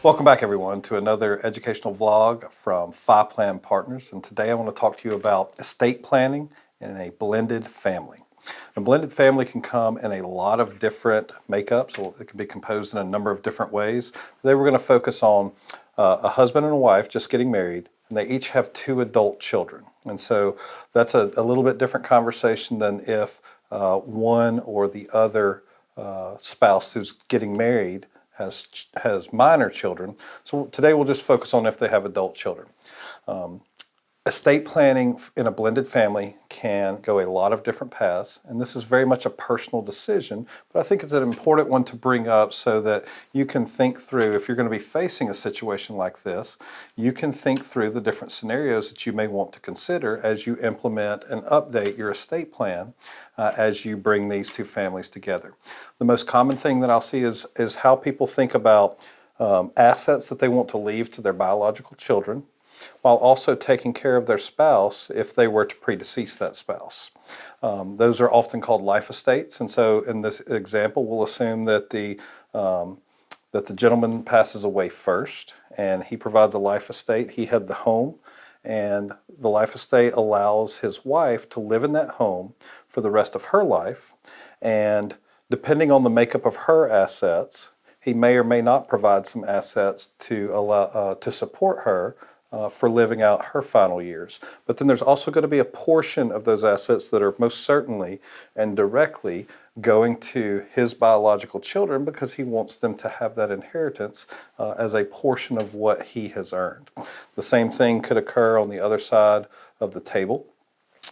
Welcome back, everyone, to another educational vlog from Five Plan Partners. And today I want to talk to you about estate planning in a blended family. A blended family can come in a lot of different makeups. It can be composed in a number of different ways. Today we're going to focus on a husband and a wife just getting married, and they each have two adult children. And so that's a little bit different conversation than if one or the other spouse who's getting married has minor children. So today we'll just focus on if they have adult children. Estate planning in a blended family can go a lot of different paths, and this is very much a personal decision, but I think it's an important one to bring up so that you can think through, if you're going to be facing a situation like this, you can think through the different scenarios that you may want to consider as you implement and update your estate plan as you bring these two families together. The most common thing that I'll see is how people think about assets that they want to leave to their biological children, while also taking care of their spouse if they were to predecease that spouse. Those are often called life estates, and so in this example we'll assume that the gentleman passes away first and he provides a life estate. He had the home, and the life estate allows his wife to live in that home for the rest of her life, and depending on the makeup of her assets, he may or may not provide some assets to allow to support her for living out her final years. But then there's also going to be a portion of those assets that are most certainly and directly going to his biological children because he wants them to have that inheritance as a portion of what he has earned. The same thing could occur on the other side of the table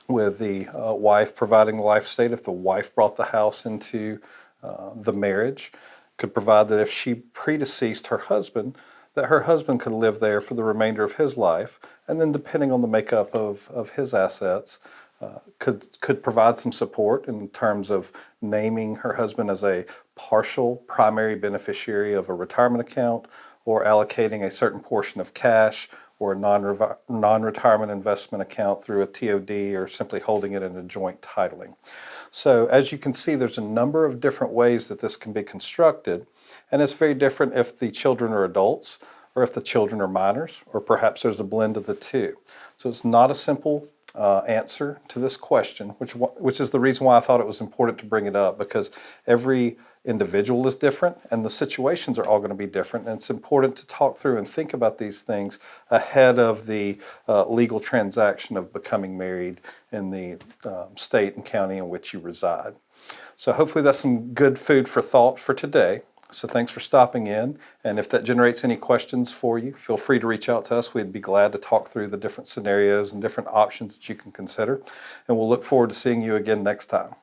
with the wife providing the life estate. If the wife brought the house into the marriage, could provide that if she predeceased her husband, that her husband could live there for the remainder of his life, and then depending on the makeup of his assets, could provide some support in terms of naming her husband as a partial primary beneficiary of a retirement account, or allocating a certain portion of cash or a non-retirement investment account through a TOD, or simply holding it in a joint titling. So as you can see, there's a number of different ways that this can be constructed, and it's very different if the children are adults or if the children are minors, or perhaps there's a blend of the two. So it's not a simple answer to this question, which is the reason why I thought it was important to bring it up, because every individual is different and the situations are all going to be different, and it's important to talk through and think about these things ahead of the legal transaction of becoming married in the state and county in which you reside. So hopefully that's some good food for thought for today. So thanks for stopping in, and if that generates any questions for you, feel free to reach out to us. We'd be glad to talk through the different scenarios and different options that you can consider, and we'll look forward to seeing you again next time.